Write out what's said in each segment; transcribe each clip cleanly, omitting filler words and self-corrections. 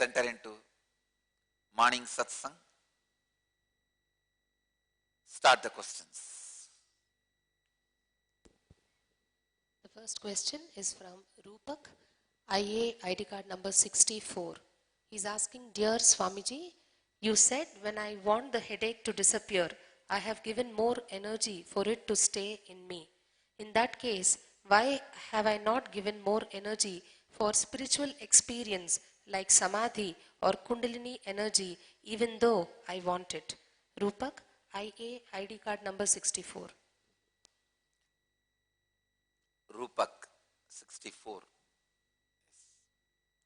enter into morning satsang. Start the questions. The first question is from Rupak, IA ID card number 64. He's asking, Dear Swamiji, you said when I want the headache to disappear, I have given more energy for it to stay in me. In that case, why have I not given more energy for spiritual experience like samadhi or kundalini energy even though I want it? Rupak, IA ID card number 64. Rupak 64.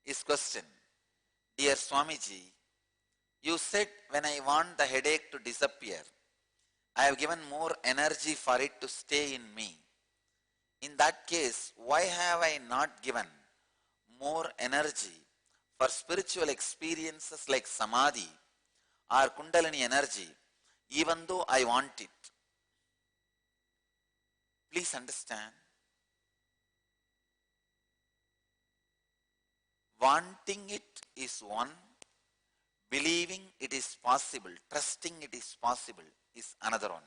His question, Dear Swamiji, you said when I want the headache to disappear, I have given more energy for it to stay in me. In that case, why have I not given more energy for spiritual experiences like samadhi or kundalini energy, even though I want it? Please understand, wanting it is one, believing it is possible, trusting it is possible is another one.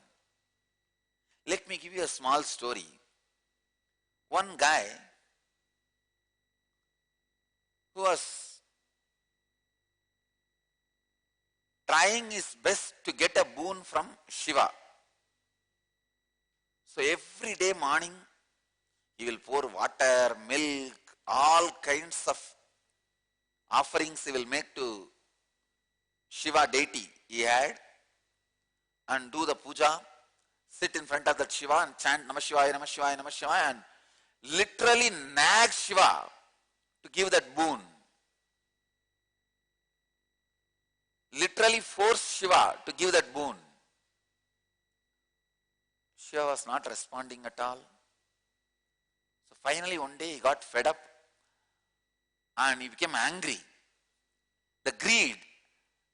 Let me give you a small story. One guy who was trying his best to get a boon from Shiva. So every day morning he will pour water, milk, all kinds of offerings he will make to Shiva deity he had, and do the puja, sit in front of that Shiva and chant Namah Shivaya, Namah Shivaya, Namah Shivaya, and literally nag Shiva to give that boon. Literally force Shiva to give that boon. Shiva was not responding at all. So finally one day he got fed up and he became angry. The greed,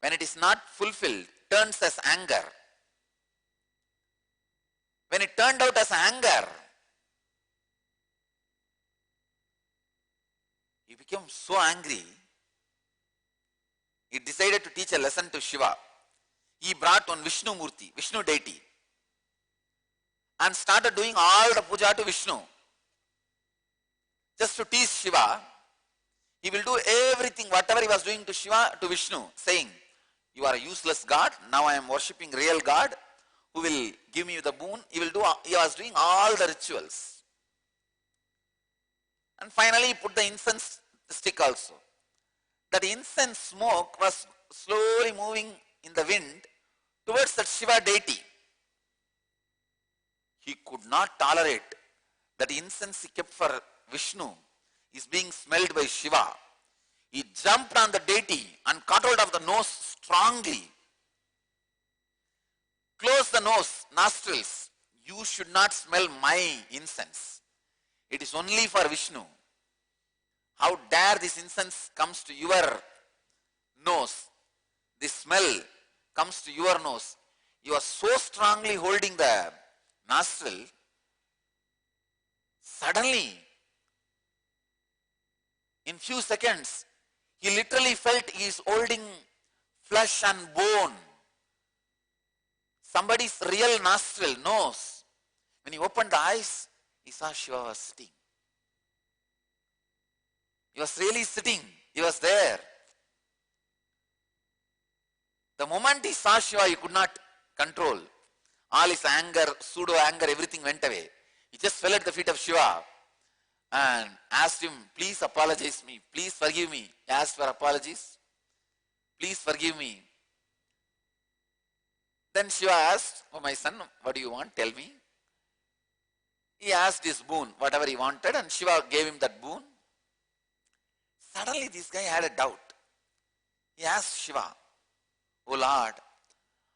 when it is not fulfilled, turns as anger. When it turned out as anger, he became so angry, he decided to teach a lesson to Shiva. He brought one Vishnu Murti, Vishnu deity, and started doing all the puja to Vishnu. Just to teach Shiva, he will do everything, whatever he was doing to Shiva, to Vishnu, saying, you are a useless God, now I am worshipping real God who will give me the boon. He was doing all the rituals. And finally he put the incense stick also. That incense smoke was slowly moving in the wind towards that Shiva deity. He could not tolerate that incense he kept for Vishnu is being smelled by Shiva. He jumped on the deity and caught hold of the nose strongly. Close the nose, nostrils. You should not smell my incense. It is only for Vishnu. How dare this incense comes to your nose? This smell comes to your nose. You are so strongly holding the nostril. Suddenly, in few seconds, he literally felt he is holding flesh and bone. Somebody's real nostril, nose. When he opened the eyes, he saw Shiva was sitting. He was really sitting. He was there. The moment he saw Shiva, he could not control. All his anger, pseudo anger, everything went away. He just fell at the feet of Shiva and asked him, please apologize me. Please forgive me. He asked for apologies. Please forgive me. Then Shiva asked, oh my son, what do you want? Tell me. He asked his boon, whatever he wanted, and Shiva gave him that boon. Suddenly this guy had a doubt. He asked Shiva, oh Lord,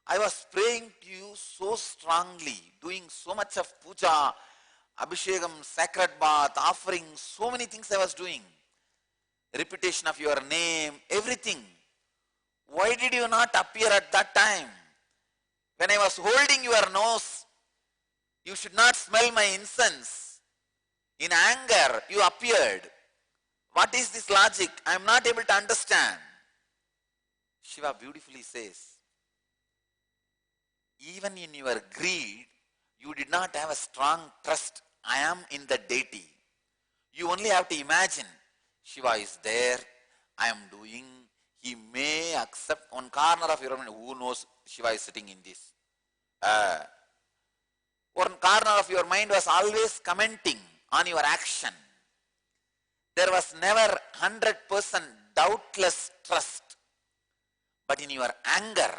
I was praying to you so strongly, doing so much of puja, abhishekam, sacred bath, offering, so many things I was doing. Repetition of your name, everything. Why did you not appear at that time? When I was holding your nose, you should not smell my incense. In anger, you appeared. What is this logic? I am not able to understand. Shiva beautifully says, even in your greed, you did not have a strong trust. I am in the deity. You only have to imagine Shiva is there, I am doing, he may accept one corner of your mind. Who knows Shiva is sitting in this? One corner of your mind was always commenting on your action. There was never 100% doubtless trust. But in your anger,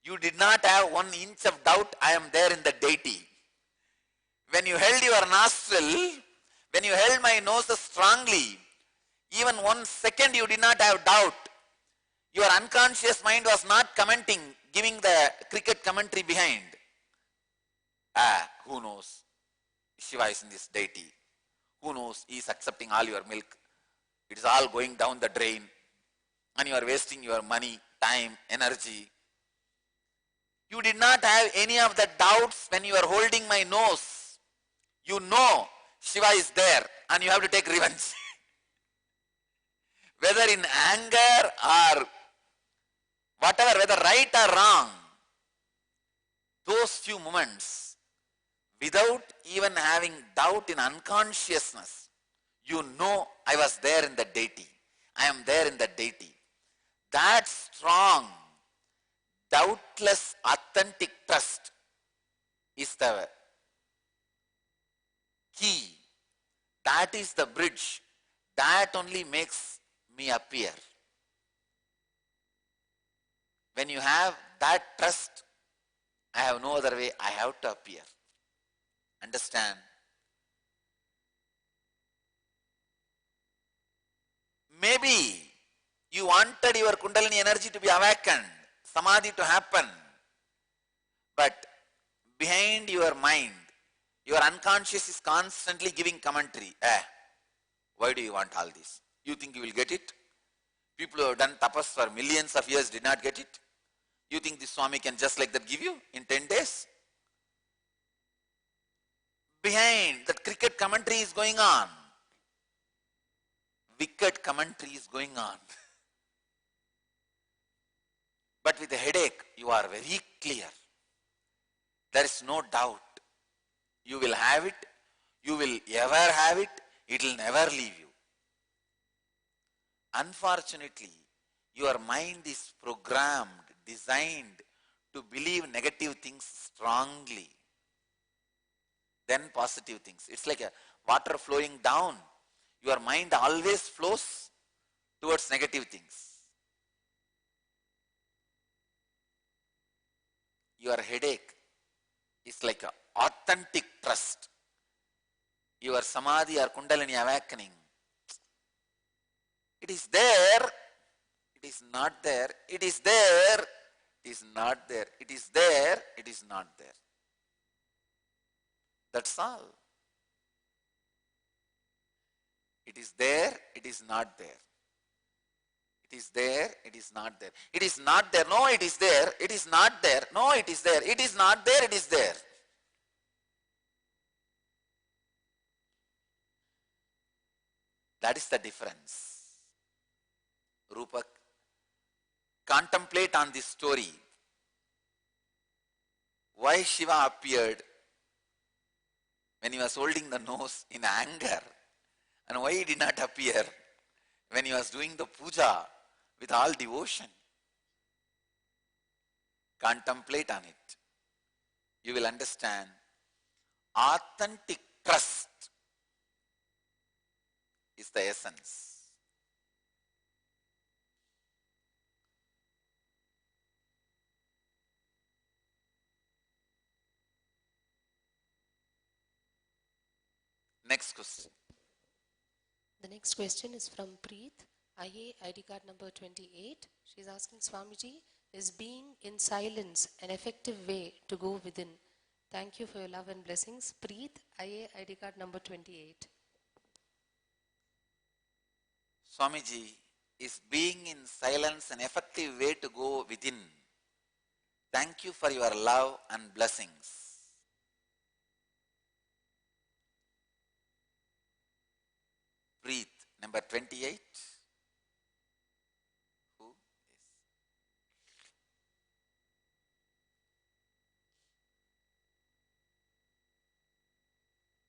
you did not have 1 inch of doubt, I am there in the deity. When you held your nostril, when you held my nose strongly, even 1 second you did not have doubt. Your unconscious mind was not commenting, giving the cricket commentary behind. Who knows? Shiva is in this deity. Who knows? He is accepting all your milk. It is all going down the drain. And you are wasting your money, time, energy. You did not have any of the doubts when you are holding my nose. You know Shiva is there and you have to take revenge. Whether in anger or whatever, whether right or wrong, those few moments, without even having doubt in unconsciousness, you know I was there in the deity. I am there in the deity. That strong, doubtless, authentic trust is the key. That is the bridge. That only makes me appear. When you have that trust, I have no other way, I have to appear. Understand? Maybe you wanted your Kundalini energy to be awakened, Samadhi to happen, but behind your mind, your unconscious is constantly giving commentary. Why do you want all this? You think you will get it? People who have done tapas for millions of years did not get it. You think this Swami can just like that give you in 10 days? Behind that cricket commentary is going on. Wicked commentary is going on. But with a headache, you are very clear. There is no doubt. You will have it. You will ever have it. It will never leave you. Unfortunately, your mind is programmed, designed to believe negative things strongly. Then positive things. It's like a water flowing down. Your mind always flows towards negative things. Your headache is like an authentic trust. Your samadhi or kundalini awakening. It is there. It is not there. It is there. It is not there. It is there. It is not there. That's all. It is there. It is not there. It is there. It is not there. It is not there. No, it is there. It is not there. No, it is there. It is not there. It is there. That is the difference. Rupak, contemplate on this story. Why Shiva appeared when he was holding the nose in anger, and why he did not appear when he was doing the puja with all devotion. Contemplate on it. You will understand. Authentic trust is the essence. Next question. The next question is from Preet, IA ID card number 28. She's asking Swamiji, is being in silence an effective way to go within? Thank you for your love and blessings. Preet, IA ID card number 28. Swamiji, is being in silence an effective way to go within? Thank you for your love and blessings. Preet, number 28. Who?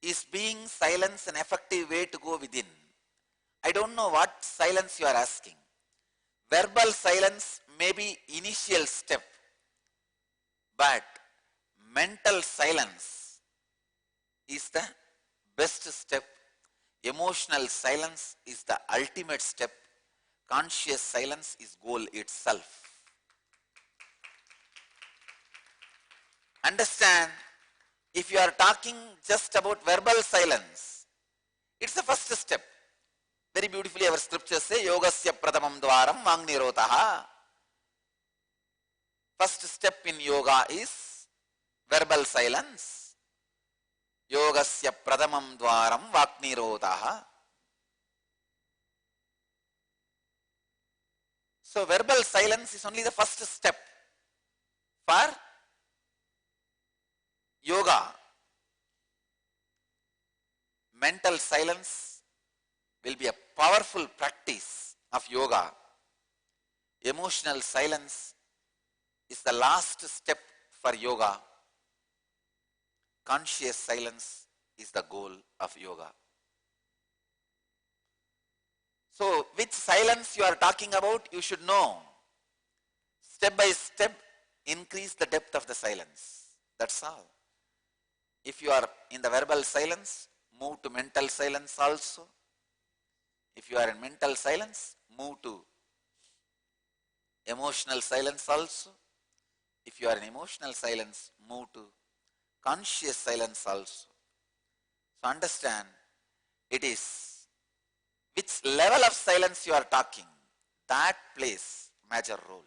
is being silence an effective way to go within? I don't know what silence you are asking. Verbal silence may be initial step, but mental silence is the best step. Emotional silence is the ultimate step. Conscious silence is goal itself. Understand, if you are talking just about verbal silence, it's the first step. Very beautifully our scriptures say, Yogasya pradamam dwaram vangnirotaha. First step in yoga is verbal silence. Yogasya pradamam dwaram vaknirotaha. So verbal silence is only the first step for yoga. Mental silence will be a powerful practice of yoga. Emotional silence is the last step for yoga. Conscious silence is the goal of yoga. So, which silence you are talking about, you should know. Step by step, increase the depth of the silence. That's all. If you are in the verbal silence, move to mental silence also. If you are in mental silence, move to emotional silence also. If you are in emotional silence, move to conscious silence also. So understand, it is which level of silence you are talking, that plays major role.